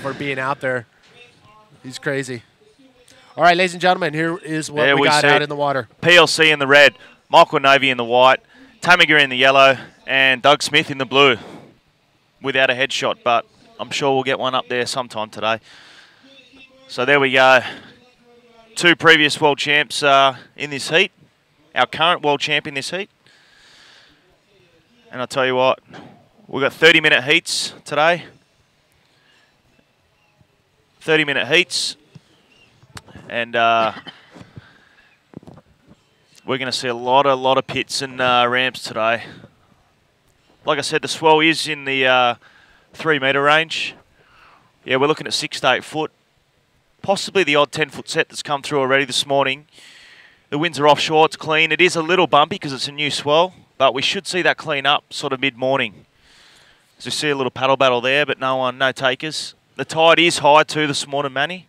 for being out there. He's crazy. All right, ladies and gentlemen, here is what we got out in the water. PLC in the red, Michael Navy in the white, Tamiga in the yellow, and Doug Smith in the blue without a headshot, but I'm sure we'll get one up there sometime today. So there we go. 2 previous world champs in this heat. Our current world champ in this heat. And I'll tell you what, we've got 30-minute heats today. 30-minute heats. And we're going to see a lot of pits and ramps today. Like I said, the swell is in the 3-metre range. Yeah, we're looking at 6 to 8 foot. Possibly the odd 10-foot set that's come through already this morning. The winds are offshore, it's clean. It is a little bumpy because it's a new swell, but we should see that clean up sort of mid-morning. As you see a little paddle battle there, but no takers. The tide is high too this morning, Manny.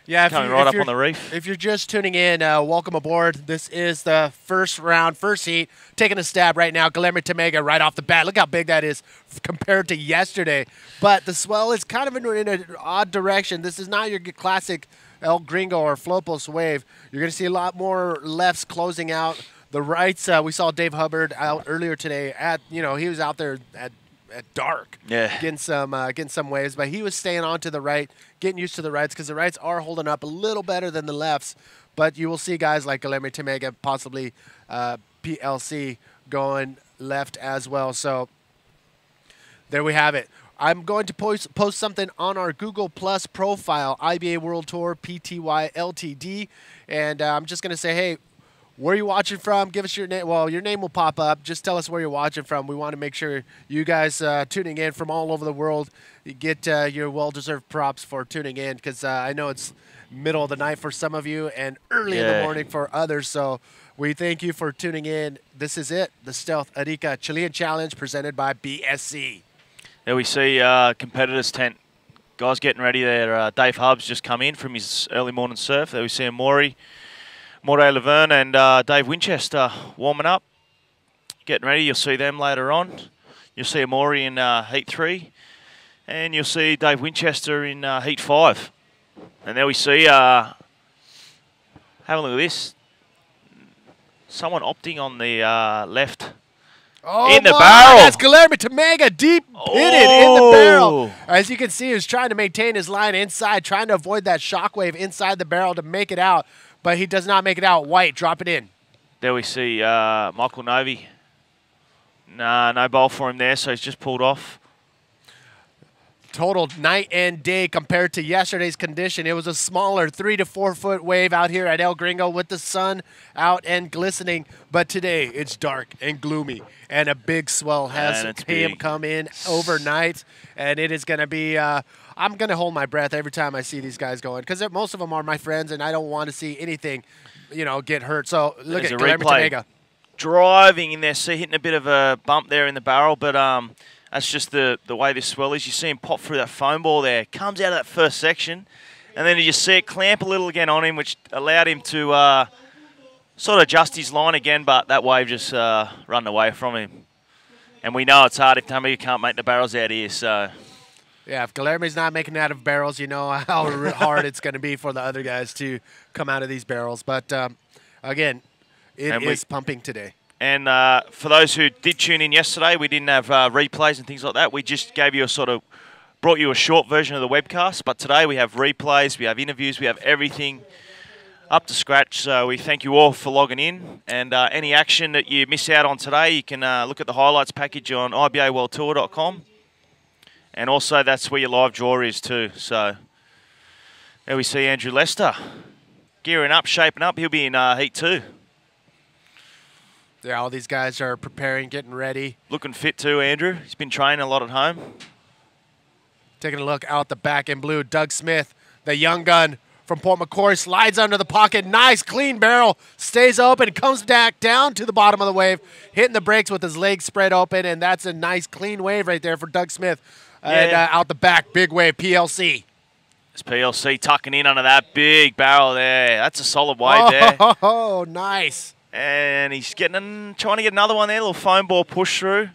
Yeah, coming right up on the reef. If you're just tuning in, welcome aboard. This is the first round, first heat. Taking a stab right now, Guillermo Tamega right off the bat. Look how big that is compared to yesterday. But the swell is kind of in an odd direction. This is not your classic El Gringo or Flopos wave. You're going to see a lot more lefts closing out. The rights, we saw Dave Hubbard out earlier today. He was out there at dark, getting some waves, but he was staying on to the right, getting used to the rights because the rights are holding up a little better than the lefts. But you will see guys like Guillermo Tamega, possibly PLC, going left as well. So there we have it. I'm going to post something on our Google Plus profile, IBA World Tour PTY Ltd, and I'm just going to say, hey, where are you watching from? Give us your name. Well, your name will pop up. Just tell us where you're watching from. We want to make sure you guys tuning in from all over the world, you get your well-deserved props for tuning in because I know it's middle of the night for some of you and early in the morning for others. So we thank you for tuning in. This is it, the Stealth Arica Chilean Challenge presented by BSC. There we see competitors' tent. Guys getting ready there. Dave Hubbs just come in from his early morning surf. There we see Morey Laverne and Dave Winchester warming up, getting ready. You'll see them later on. You'll see Amori in Heat 3, and you'll see Dave Winchester in Heat 5. And there we see, have a look at this, someone opting on the left in the barrel. That's Guillermo Tamega deep pitted in the barrel. As you can see, he was trying to maintain his line inside, trying to avoid that shockwave inside the barrel to make it out. But he does not make it out. White, drop it in. There we see Michael Novi. Nah, no bowl for him there, so he's just pulled off. Total night and day compared to yesterday's condition. It was a smaller 3 to 4 foot wave out here at El Gringo with the sun out and glistening. But today it's dark and gloomy, and a big swell has come in overnight, and it is going to be. I'm going to hold my breath every time I see these guys going because most of them are my friends, and I don't want to see anything, get hurt. So look at Guillermo Tamega. Driving in there, see, hitting a bit of a bump there in the barrel, but that's just the way this swell is. You see him pop through that foam ball there. Comes out of that first section, and then you just see it clamp a little again on him, which allowed him to sort of adjust his line again, but that wave just run away from him. And we know it's hard if Tamega can't make the barrels out here, so... Yeah, if Guillermo's not making it out of barrels, you know how hard it's going to be for the other guys to come out of these barrels. But, again, it is pumping today. And for those who did tune in yesterday, we didn't have replays and things like that. We just gave you brought you a short version of the webcast. But today we have replays, we have interviews, we have everything up to scratch. So we thank you all for logging in. And any action that you miss out on today, you can look at the highlights package on ibaworldtour.com. And also, that's where your live draw is too. So there we see Andrew Lester gearing up, shaping up. He'll be in Heat 2. Yeah, all these guys are preparing, getting ready. Looking fit too, Andrew. He's been training a lot at home. Taking a look out the back in blue. Doug Smith, the young gun from Port McCoy, slides under the pocket. Nice, clean barrel. Stays open, comes back down to the bottom of the wave, hitting the brakes with his legs spread open, and that's a nice, clean wave right there for Doug Smith. And out the back, big wave, PLC. It's PLC tucking in under that big barrel there. That's a solid wave there. Oh, nice. And he's trying to get another one there, a little foam ball push through.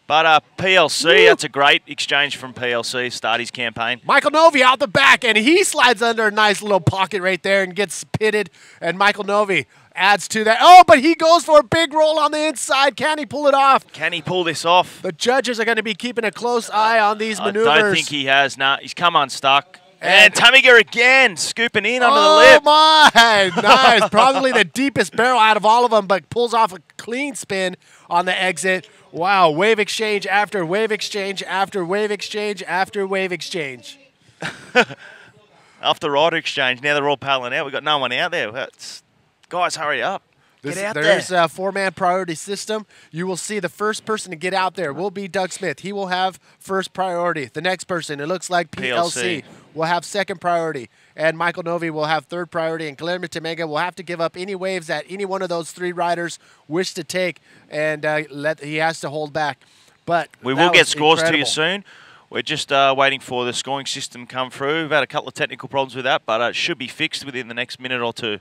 But PLC, that's a great exchange from PLC to start his campaign. Michael Novi out the back, and he slides under a nice little pocket right there and gets pitted. And Michael Novi adds to that. Oh, but he goes for a big roll on the inside. Can he pull it off? Can he pull this off? The judges are going to be keeping a close eye on these maneuvers. I don't think he has. Nah, he's come unstuck. And Tamiga again, scooping in under the lip. Oh, my. Nice. Probably the deepest barrel out of all of them, but pulls off a clean spin on the exit. Wow, wave exchange after wave exchange after wave exchange after wave exchange. After rider exchange, now they're all paddling out. We've got no one out there. Guys, hurry up. Get out there. There's a four-man priority system. You will see the first person to get out there will be Doug Smith. He will have first priority. The next person, it looks like PLC, will have second priority. And Michael Novi will have third priority. And Guillermo Temega will have to give up any waves that any one of those three riders wish to take. And he has to hold back. But we will get scores to you soon. We're just waiting for the scoring system to come through. We've had a couple of technical problems with that, but it should be fixed within the next minute or two.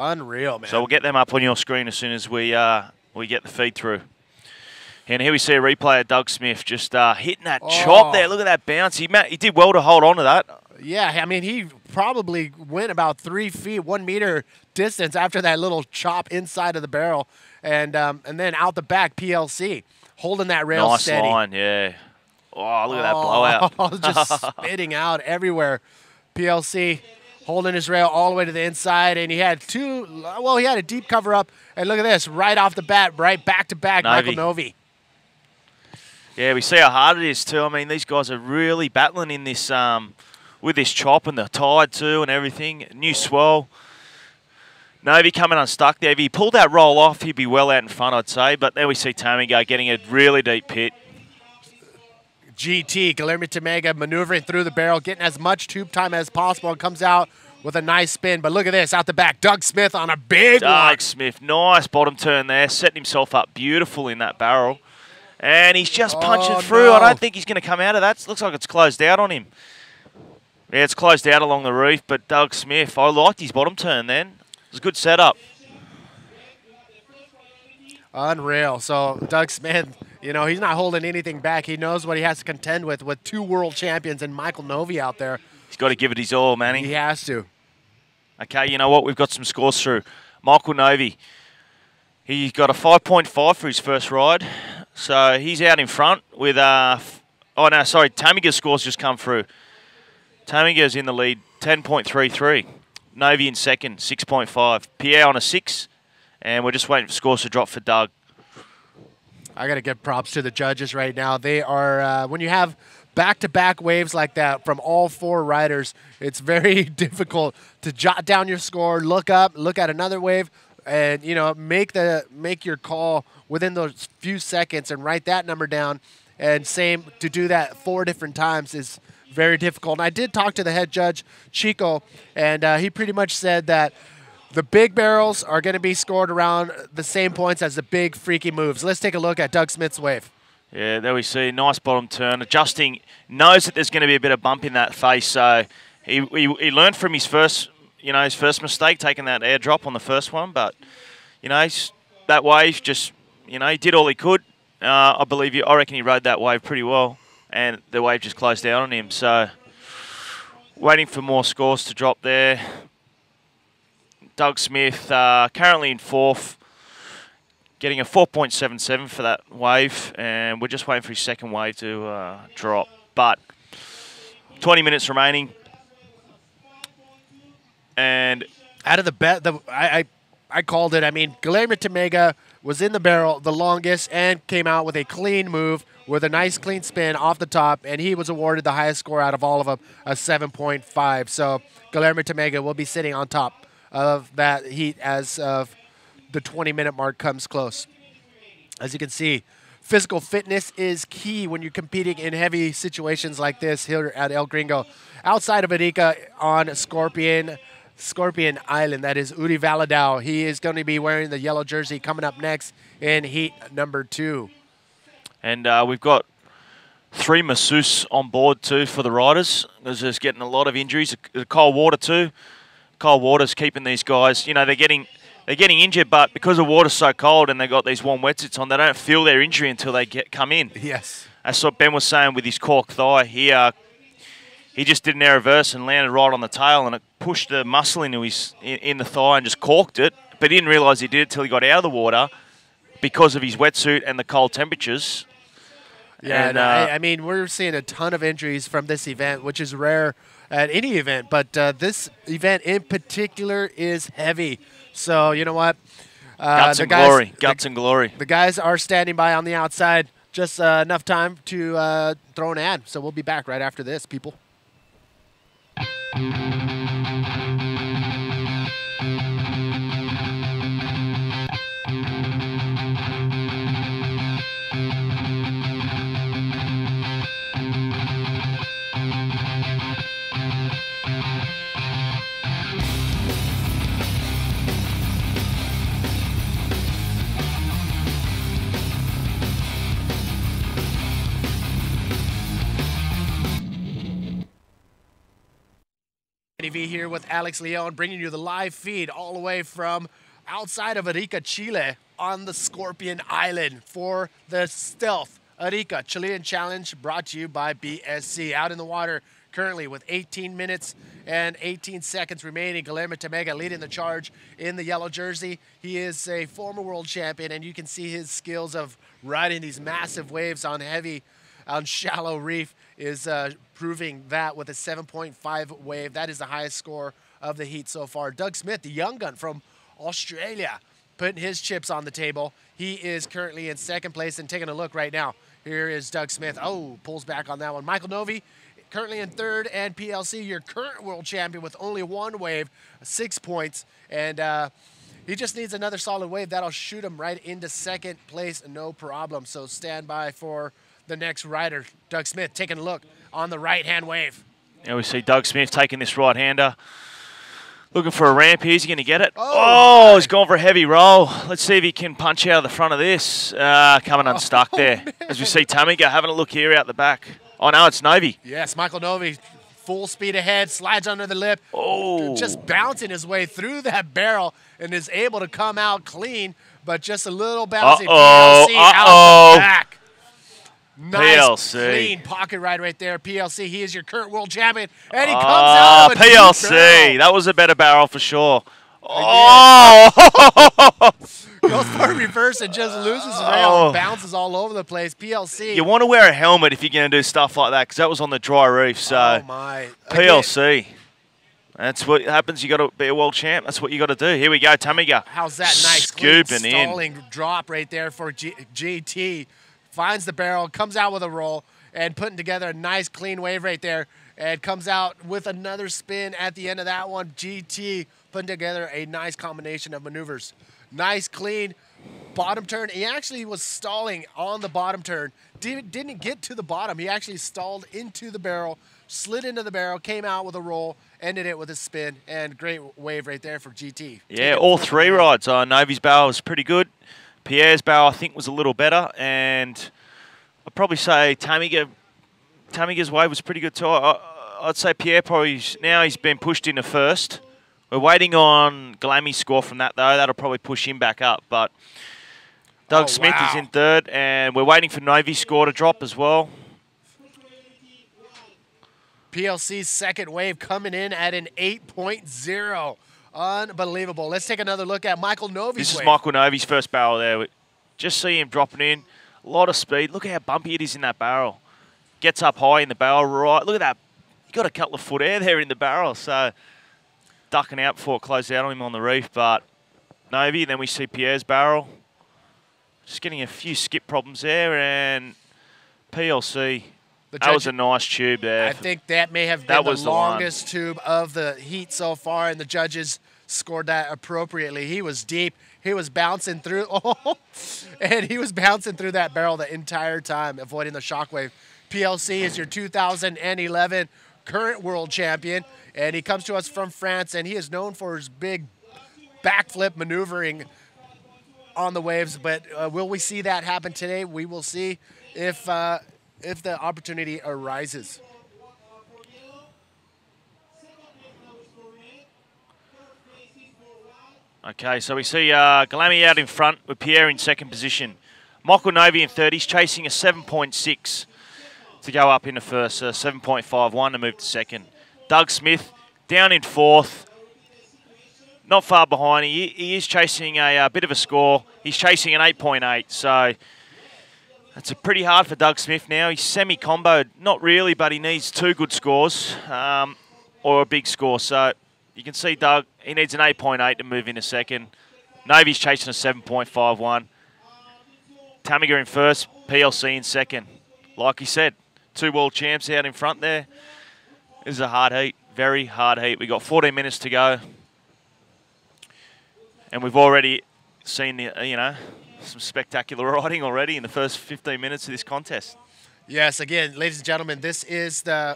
Unreal, man. So we'll get them up on your screen as soon as we get the feed through. And here we see a replay of Doug Smith just hitting that chop there. Look at that bounce. He did well to hold on to that. Yeah, I mean, he probably went about 3 feet, 1 meter distance after that little chop inside of the barrel. And then out the back, PLC, holding that rail steady. Nice line, yeah. Oh, look at that blowout. Just spitting out everywhere. PLC holding his rail all the way to the inside, and he had he had a deep cover up, and look at this, right off the bat, right back-to-back, Michael Novi. Yeah, we see how hard it is too. I mean, these guys are really battling in this, with this chop and the tide too and everything. New swell. Novi coming unstuck there. If he pulled that roll off, he'd be well out in front, I'd say, but there we see Tamiga getting a really deep pit. GT, Guillermo Temega, maneuvering through the barrel, getting as much tube time as possible, and comes out with a nice spin. But look at this, out the back, Doug Smith on a big one. Doug Smith, nice bottom turn there, setting himself up beautiful in that barrel. And he's just punching through. No. I don't think he's going to come out of that. Looks like it's closed out on him. Yeah, it's closed out along the reef, but Doug Smith, I liked his bottom turn then. It was a good setup. Unreal. So Doug Smith, you know, he's not holding anything back. He knows what he has to contend with 2 world champions and Michael Novi out there. He's got to give it his all, Manny. He has to. Okay, you know what? We've got some scores through. Michael Novi, he got a 5.5 for his first ride. So he's out in front with, Tamiga's scores just come through. Tamiga's in the lead, 10.33. Novi in second, 6.5. Pierre on a 6. And we're just waiting for scores to drop for Doug. I got to give props to the judges right now. They are, when you have back-to-back waves like that from all 4 riders, it's very difficult to jot down your score, look up, look at another wave, and, you know, make your call within those few seconds and write that number down. And same, to do that 4 different times is very difficult. And I did talk to the head judge, Chico, and he pretty much said that the big barrels are going to be scored around the same points as the big freaky moves. Let's take a look at Doug Smith's wave. Yeah, there we see. Nice bottom turn. Adjusting. Knows that there's going to be a bit of bump in that face. So he learned from his first mistake, taking that airdrop on the first one. But, you know, that wave just, you know, he did all he could. I reckon he rode that wave pretty well. And the wave just closed down on him. So waiting for more scores to drop there. Doug Smith currently in 4th, getting a 4.77 for that wave, and we're just waiting for his second wave to drop. But 20 minutes remaining, and out of the bet, I called it. I mean, Guillermo Temega was in the barrel the longest and came out with a clean move with a nice clean spin off the top, and he was awarded the highest score out of all of them, a 7.5. So Guillermo Temega will be sitting on top of that heat as of the 20-minute mark comes close. As you can see, physical fitness is key when you're competing in heavy situations like this here at El Gringo. Outside of Arica on Scorpion Island, that is Uri Valadao. He is going to be wearing the yellow jersey coming up next in heat number 2. And we've got 3 masseuse on board too for the riders. There's just getting a lot of injuries. The cold water too. Cold water's keeping these guys, you know, they're they're getting injured, but because the water's so cold and they got these warm wetsuits on, they don't feel their injury until they come in. Yes. That's what Ben was saying with his cork thigh. He just did an air reverse and landed right on the tail, and it pushed the muscle into in the thigh and just corked it. But he didn't realise he did it till he got out of the water because of his wetsuit and the cold temperatures. Yeah, and, I mean, we're seeing a ton of injuries from this event, which is rare at any event, but this event in particular is heavy. So, you know what? Guts and glory. Guts and glory. The guys are standing by on the outside. Just enough time to throw an ad. So we'll be back right after this, people. TV here with Alex Leon, bringing you the live feed all the way from outside of Arica, Chile, on the Scorpion Island for the Stealth Arica Chilean Challenge, brought to you by BSC. Out in the water currently with 18 minutes and 18 seconds remaining. Guillermo Tamega leading the charge in the yellow jersey. He is a former world champion, and you can see his skills of riding these massive waves on shallow reef is proving that with a 7.5 wave. That is the highest score of the heat so far. Doug Smith, the young gun from Australia, putting his chips on the table. He is currently in second place, and taking a look right now. Here is Doug Smith. Oh, pulls back on that one. Michael Novi currently in third, and PLC, your current world champion with only one wave, 6 points. And he just needs another solid wave. That'll shoot him right into second place, no problem. So stand by for the next rider. Doug Smith taking a look on the right-hand wave. Yeah, we see Doug Smith taking this right-hander. Looking for a ramp here. Is he going to get it? Oh, he's gone for a heavy roll. Let's see if he can punch out of the front of this. Coming unstuck there. Man. As we see Tamega having a look here out the back. Oh, no, it's Novi. Yes, Michael Novi, full speed ahead, slides under the lip. Oh. Just bouncing his way through that barrel and is able to come out clean, but just a little bouncy. PLC out the back. Nice, PLC. clean pocket ride right there. PLC, he is your current world champion, and he comes out of a PLC. That was a better barrel for sure. Oh! Goes for a reverse and just loses his rail and bounces all over the place. PLC. You want to wear a helmet if you're going to do stuff like that, because that was on the dry reef. So oh my. PLC. That's what happens. You got to be a world champ. That's what you got to do. Here we go, Tamega. How's that nice scooping clean, stalling drop right there for GT. Finds the barrel, comes out with a roll, and putting together a nice clean wave right there. And comes out with another spin at the end of that one. GT putting together a nice combination of maneuvers. Nice, clean bottom turn. He actually was stalling on the bottom turn. Didn't get to the bottom. He actually stalled into the barrel, slid into the barrel, came out with a roll, ended it with a spin, and great wave right there for GT. Yeah, all three rides. Novi's barrel was pretty good. Pierre's barrel, I think, was a little better, and I'd probably say Tamiga's wave was pretty good too. I'd say Pierre probably, now he's been pushed into first. We're waiting on Glamy's score from that, though. That'll probably push him back up, but Doug Smith is in third, and we're waiting for Novi's score to drop as well. PLC's second wave coming in at an 8.0. Unbelievable. Let's take another look at Michael Novi's This is wave. Michael Novi's first barrel there. Just see him dropping in. A lot of speed. Look how bumpy it is in that barrel. Gets up high in the barrel, right. Look at that. You got a couple of foot air there in the barrel, so ducking out before it closed out on him on the reef. But Novi, then we see Pierre's barrel. Just getting a few skip problems there, and PLC. That was a nice tube there. I think that may have been the longest tube of the heat so far, and the judges scored that appropriately. He was deep. He was bouncing through. And he was bouncing through that barrel the entire time, avoiding the shockwave. PLC is your 2011 current world champion, and he comes to us from France, and he is known for his big backflip maneuvering on the waves. But will we see that happen today? We will see if the opportunity arises. Okay, so we see Galami out in front with Pierre in second position. Michael Novi in third. He's chasing a 7.6 to go up in the first, 7.51 to move to second. Doug Smith down in fourth. Not far behind. He is chasing a bit of a score. He's chasing an 8.8, so it's pretty hard for Doug Smith now. He's semi-comboed. Not really, but he needs 2 good scores or a big score. So you can see Doug, he needs an 8.8 to move into second. Novi's chasing a 7.51. Tamiga in first, PLC in second. Like he said, 2 world champs out in front there. This is a hard heat, very hard heat. We've got 14 minutes to go. And we've already seen, some spectacular riding already in the first 15 minutes of this contest. Yes, again, ladies and gentlemen, this is the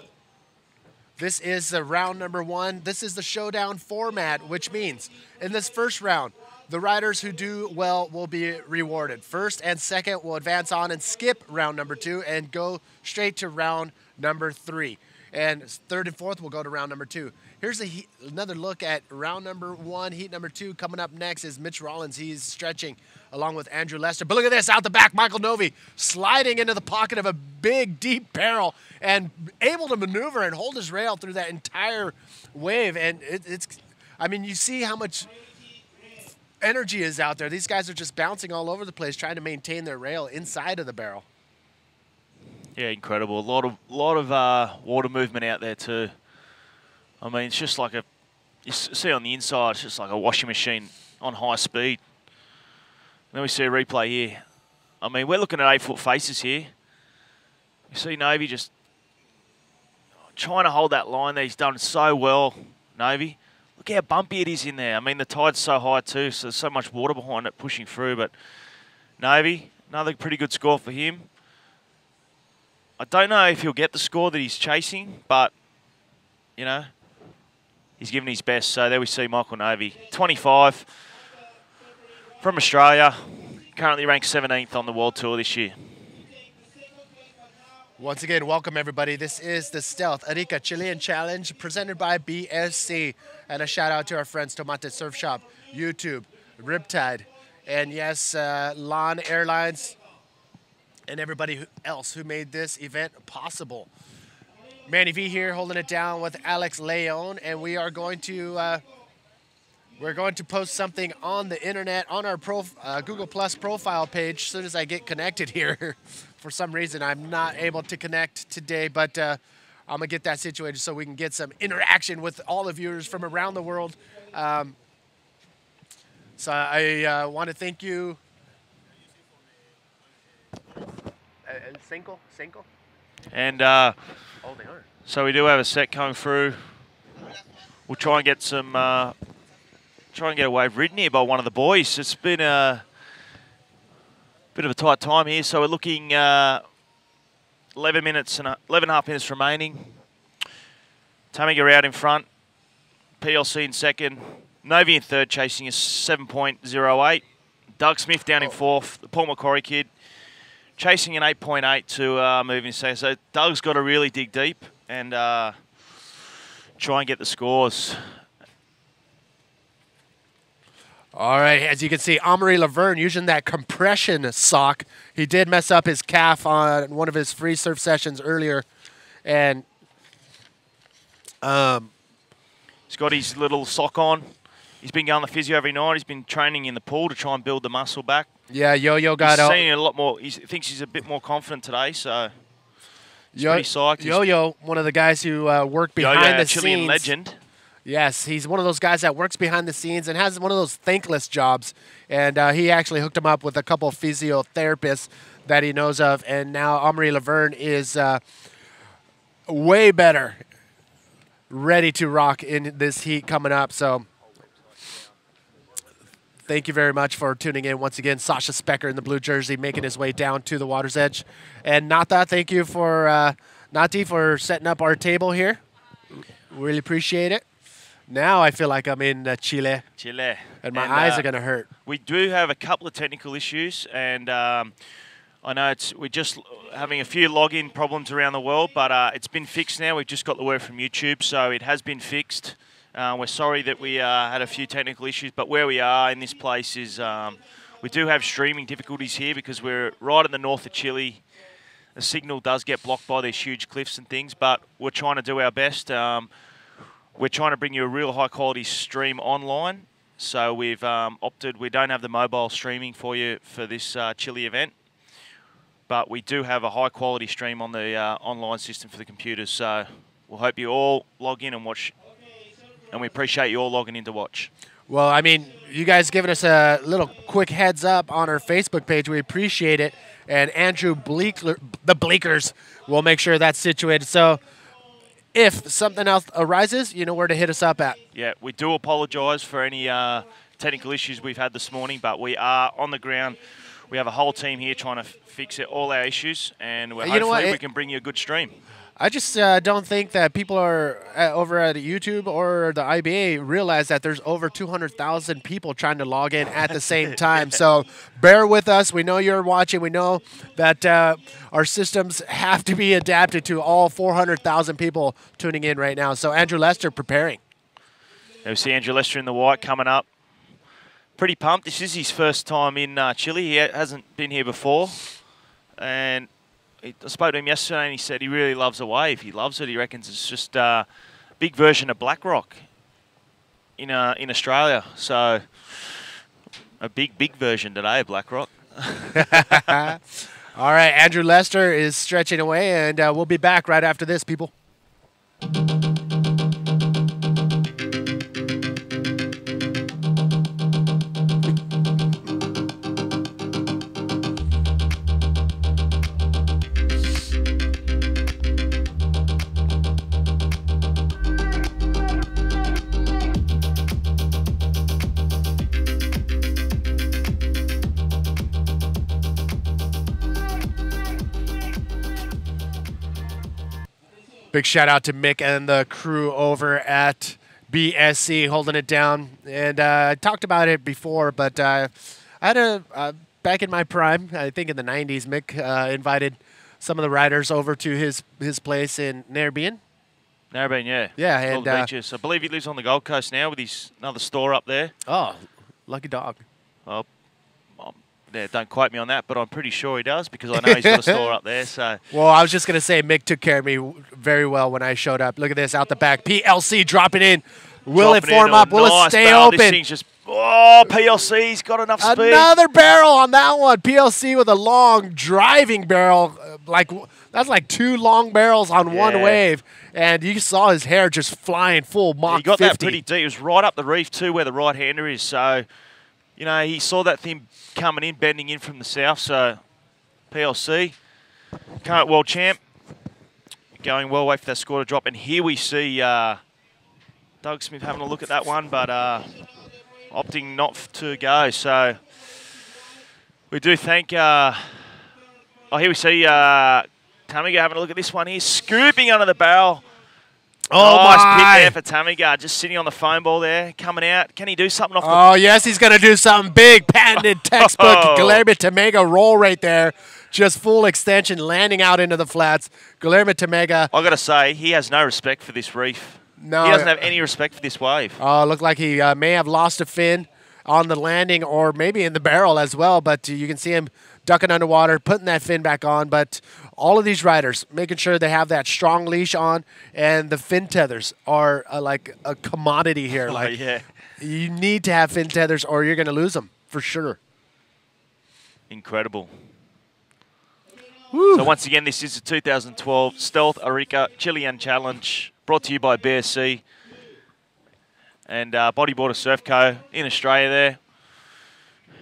round number 1. This is the showdown format, which means in this first round, the riders who do well will be rewarded. First and second will advance on and skip round number 2 and go straight to round number 3. And third and fourth will go to round number 2. Here's another look at round number 1, heat number 2. Coming up next is Mitch Rollins. He's stretching along with Andrew Lester. But look at this, out the back, Michael Novi sliding into the pocket of a big, deep barrel and able to maneuver and hold his rail through that entire wave. And I mean, you see how much energy is out there. These guys are just bouncing all over the place trying to maintain their rail inside of the barrel. Yeah, incredible. A lot of water movement out there too. I mean, it's just like you see on the inside, it's just like a washing machine on high speed. And then we see a replay here. I mean, we're looking at 8-foot faces here. You see Novi just trying to hold that line there. He's done so well, Novi. Look how bumpy it is in there. I mean, the tide's so high too, so there's so much water behind it pushing through. But Novi, another pretty good score for him. I don't know if he'll get the score that he's chasing, but, he's given his best. So there we see Michael Novi, 25, from Australia, currently ranked 17th on the World Tour this year. Once again, welcome everybody. This is the Stealth Arica Chilean Challenge presented by BSC. And a shout out to our friends Tomate Surf Shop, YouTube, Riptide, and yes, LAN Airlines, and everybody else who made this event possible. Manny V here holding it down with Alex Leon, and we are going to post something on the internet on our Google Plus profile page as soon as I get connected here. For some reason, I'm not able to connect today, but I'm going to get that situated so we can get some interaction with all the viewers from around the world. So I want to thank you. Cinco? And they are. So we do have a set coming through. We'll try and get some, a wave ridden here by one of the boys. It's been a bit of a tight time here, so we're looking 11 and a half minutes remaining. Tamiga out in front, PLC in second, Novi in third, chasing a 7.08. Doug Smith down in fourth, the Paul Macquarie kid, chasing an 8.8 to move in second. So Doug's got to really dig deep and try and get the scores. All right, as you can see, Amaury Laverne using that compression sock. He did mess up his calf on one of his free surf sessions earlier. And he's got his little sock on. He's been going to physio every night. He's been training in the pool to try and build the muscle back. Yeah, Yo-Yo got out. He's seen a lot more. He thinks he's a bit more confident today, so he's pretty psyched. Yo-Yo, one of the guys who worked behind the Chilean scenes. legend. Yes, he's one of those guys that works behind the scenes and has one of those thankless jobs. And he actually hooked him up with a couple of physiotherapists that he knows of. And now Amaury Laverne is way better, ready to rock in this heat coming up. So thank you very much for tuning in once again. Sasha Specker in the blue jersey making his way down to the water's edge. And Nata, thank you for Nati for setting up our table here. Really appreciate it. Now I feel like I'm in Chile. And my eyes are going to hurt. We do have a couple of technical issues, and I know we're just having a few login problems around the world, but it's been fixed now. We've just got the word from YouTube, so it has been fixed. We're sorry that we had a few technical issues, but where we are in this place is we do have streaming difficulties here because we're right in the north of Chile. The signal does get blocked by these huge cliffs and things, but we're trying to do our best. We're trying to bring you a real high-quality stream online. So we've opted, we don't have the mobile streaming for you for this Chile event, but we do have a high-quality stream on the online system for the computers. So we'll hope you all log in and watch, and we appreciate you all logging in to watch. Well, I mean, you guys giving us a little quick heads up on our Facebook page. We appreciate it. And Andrew Bleekler, the Bleakers, will make sure that's situated. So if something else arises, you know where to hit us up at. Yeah, we do apologise for any technical issues we've had this morning, but we are on the ground. We have a whole team here trying to fix all our issues, and hopefully we can bring you a good stream. I just don't think that people are over at YouTube or the IBA realize that there's over 200,000 people trying to log in at the same time. So bear with us. We know you're watching. We know that our systems have to be adapted to all 400,000 people tuning in right now. So Andrew Lester preparing. There we see Andrew Lester in the white coming up. Pretty pumped. This is his first time in Chile. He hasn't been here before. And I spoke to him yesterday and he said he really loves the wave. He loves it. He reckons it's just a big version of Blackrock in Australia. So a big version today of Blackrock. All right, Andrew Lester is stretching away, and we'll be back right after this, people. Big shout out to Mick and the crew over at BSC holding it down. And I talked about it before, but I had back in my prime, I think in the 90s, Mick invited some of the riders over to his place in Narrabeen. Narrabeen, yeah. Yeah, and beaches. I believe he lives on the Gold Coast now with his another store up there. Oh, lucky dog. Well, yeah, don't quote me on that, but I'm pretty sure he does because I know he's got a store up there. So. Well, I was just going to say Mick took care of me very well when I showed up. Look at this out the back. PLC dropping in. Will it form up? Will it stay open? This thing's just, PLC's got enough speed. Another barrel on that one. PLC with a long driving barrel. That's like two long barrels on one wave. And you saw his hair just flying full Mach 50. He got that pretty deep. It was right up the reef too where the right-hander is. So, you know, he saw that thing coming in, bending in from the south. So, PLC, current world champ, going well, wait for that score to drop. And here we see Doug Smith having a look at that one, but opting not to go. So, we do thank... here we see Tamiga having a look at this one here, scooping under the barrel. Oh, nice pit there for Tamiga, just sitting on the foam ball there, coming out. Can he do something off the... Oh, yes, he's going to do something big. Patented textbook Guilherme Tamega roll right there. Just full extension, landing out into the flats. Guilherme Tamega. I got to say, he has no respect for this reef. No. He doesn't have any respect for this wave. Oh, looked like he may have lost a fin on the landing or maybe in the barrel as well, but you can see him ducking underwater, putting that fin back on. But all of these riders making sure they have that strong leash on, and the fin tethers are like a commodity here. You need to have fin tethers or you're going to lose them for sure. Incredible. Woo. So once again, this is the 2012 Stealth Arica Chilean Challenge, brought to you by BSC and Bodyboarder Surf Co. in Australia there.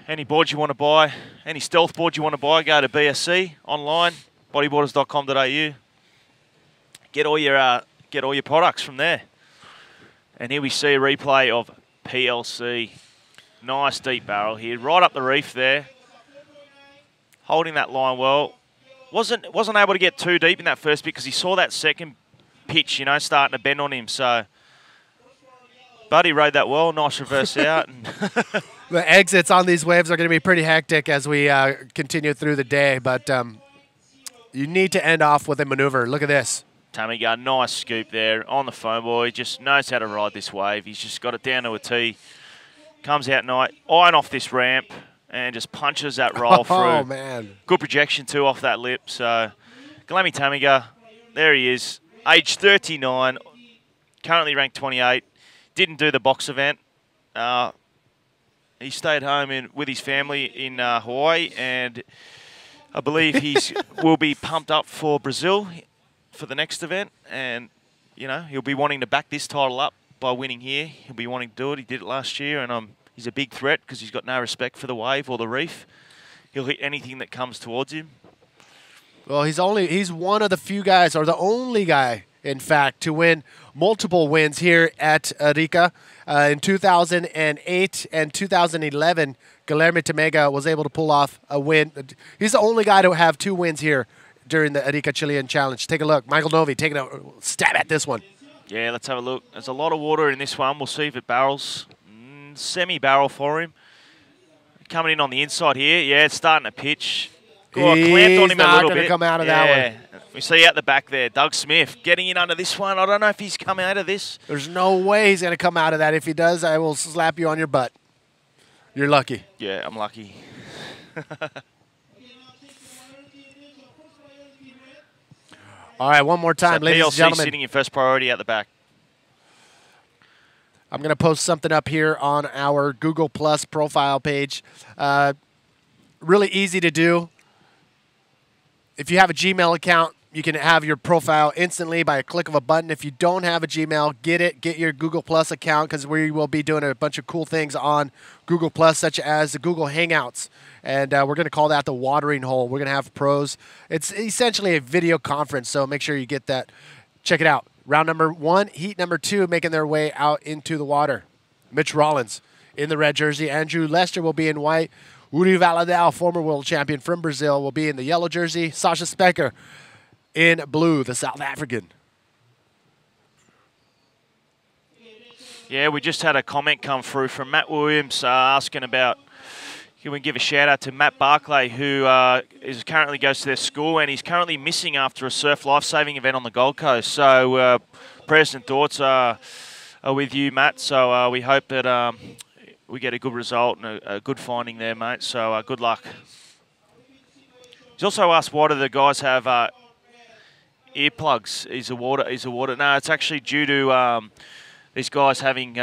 Any boards you want to buy, any stealth board you want to buy, go to BSC online, bodyboarders.com.au. Get all your products from there. And here we see a replay of PLC. Nice deep barrel here, right up the reef there. Holding that line well. Wasn't able to get too deep in that first bit because he saw that second pitch, you know, starting to bend on him. So, Buddy rode that well. Nice reverse out. And the exits on these waves are going to be pretty hectic as we continue through the day, but you need to end off with a maneuver. Look at this. Tamiga, nice scoop there on the foam boy. Just knows how to ride this wave. He's just got it down to a T. Comes out night, iron off this ramp, and just punches that roll through. Oh, man. Good projection, too, off that lip. So, Galami Tamiga, there he is. Age 39, currently ranked 28. Didn't do the box event. He stayed home with his family in Hawaii, and I believe he's will be pumped up for Brazil for the next event. And, you know, he'll be wanting to back this title up by winning here. He'll be wanting to do it. He did it last year, and he's a big threat because he's got no respect for the wave or the reef. He'll hit anything that comes towards him. Well, he's one of the few guys, or the only guy, in fact, to win multiple wins here at Arica. In 2008 and 2011, Guilherme Tamega was able to pull off a win. He's the only guy to have 2 wins here during the Arica Chilean Challenge. Take a look. Michael Novi taking a stab at this one. Yeah, let's have a look. There's a lot of water in this one. We'll see if it barrels. Semi-barrel for him. Coming in on the inside here. Yeah, it's starting to pitch. Clamped on him a little bit. He's not going to come out of that one. We see out the back there, Doug Smith getting in under this one. I don't know if he's coming out of this. There's no way he's going to come out of that. If he does, I will slap you on your butt. You're lucky. Yeah, I'm lucky. All right, one more time, so ladies and gentlemen. sitting in first priority at the back. I'm going to post something up here on our Google Plus profile page. Really easy to do. If you have a Gmail account, you can have your profile instantly by a click of a button. If you don't have a Gmail, get your Google Plus account, because we will be doing a bunch of cool things on Google Plus, such as the Google Hangouts. And we're going to call that the watering hole. We're going to have pros. It's essentially a video conference, so make sure you get that. Check it out. Round number 1, heat number 2, making their way out into the water. Mitch Rollins in the red jersey. Andrew Lester will be in white. Uri Valadao, former world champion from Brazil, will be in the yellow jersey. Sasha Specker in blue, the South African. Yeah, we just had a comment come through from Matt Williams asking about, can we give a shout out to Matt Barclay, who currently goes to their school, and he's currently missing after a surf life-saving event on the Gold Coast. So prayers and thoughts are with you, Matt. So we hope that we get a good result and a good finding there, mate. So good luck. He's also asked why do the guys have earplugs? Is the water? No, it's actually due to these guys having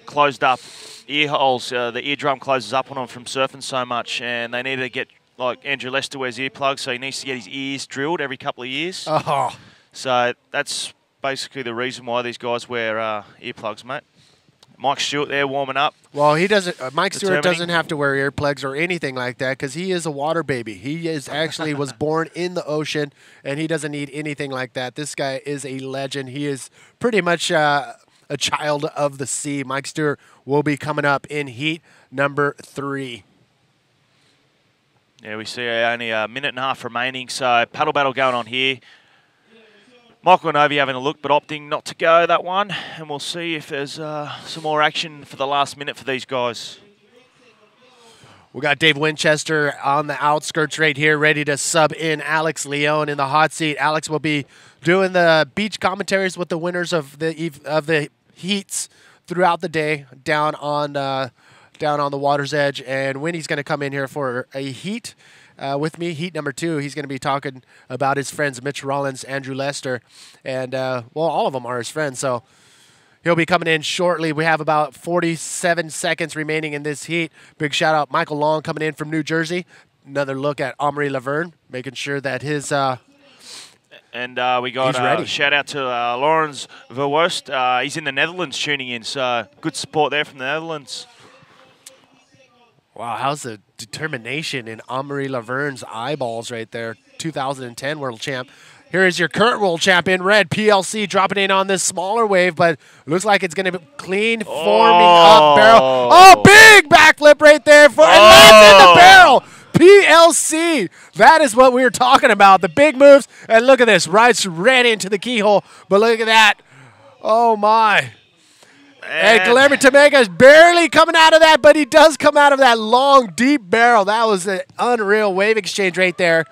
closed up ear holes. The eardrum closes up on them from surfing so much, and they need to get, like Andrew Lester wears earplugs, so he needs to get his ears drilled every couple of years. Oh. So that's basically the reason why these guys wear earplugs, mate. Mike Stewart there warming up. Well, he doesn't. Mike Stewart doesn't have to wear earplugs or anything like that because he is a water baby. He is actually was born in the ocean, and he doesn't need anything like that. This guy is a legend. He is pretty much a child of the sea. Mike Stewart will be coming up in heat number 3. Yeah, we see only a minute and a half remaining, so paddle battle going on here. Michael Novi having a look, but opting not to go that one. And we'll see if there's some more action for the last minute for these guys. We got Dave Winchester on the outskirts right here, ready to sub in Alex Leone in the hot seat. Alex will be doing the beach commentaries with the winners of the heats throughout the day down on the water's edge. And Winnie's going to come in here for a heat. With me, heat number 2, he's going to be talking about his friends, Mitch Rollins, Andrew Lester, and, well, all of them are his friends, so he'll be coming in shortly. We have about 47 seconds remaining in this heat. Big shout-out, Michael Long coming in from New Jersey. Another look at Omri Laverne, making sure that his and we got a shout-out to Lawrence Verwoest. He's in the Netherlands tuning in, so good support there from the Netherlands. Wow, how's the determination in Omri Laverne's eyeballs right there? 2010 world champ. Here is your current world champ in red, PLC, dropping in on this smaller wave, but looks like it's going to be clean, forming up barrel. Oh, big backflip right there, and lands in the barrel. PLC, that is what we were talking about, the big moves. And look at this, rides right into the keyhole, but look at that. Oh, my. And Guilherme Tamega is barely coming out of that, but he does come out of that long, deep barrel. That was an unreal wave exchange right there.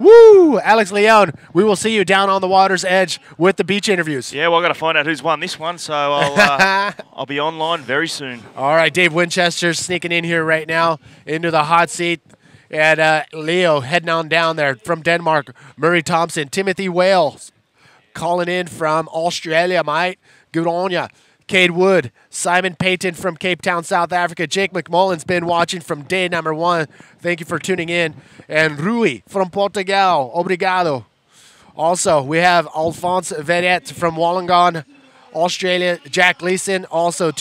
Woo! Alex Leon, we will see you down on the water's edge with the beach interviews. Yeah, well, I've got to find out who's won this one, so I'll be online very soon. All right, Dave Winchester's sneaking in here right now into the hot seat. And Leo heading on down there from Denmark. Murray Thompson, Timothy Wales calling in from Australia, mate. Good on ya. Cade Wood, Simon Payton from Cape Town, South Africa. Jake McMullen's been watching from day number 1. Thank you for tuning in. And Rui from Portugal. Obrigado. Also, we have Alphonse Verret from Wollongong, Australia. Jack Leeson also.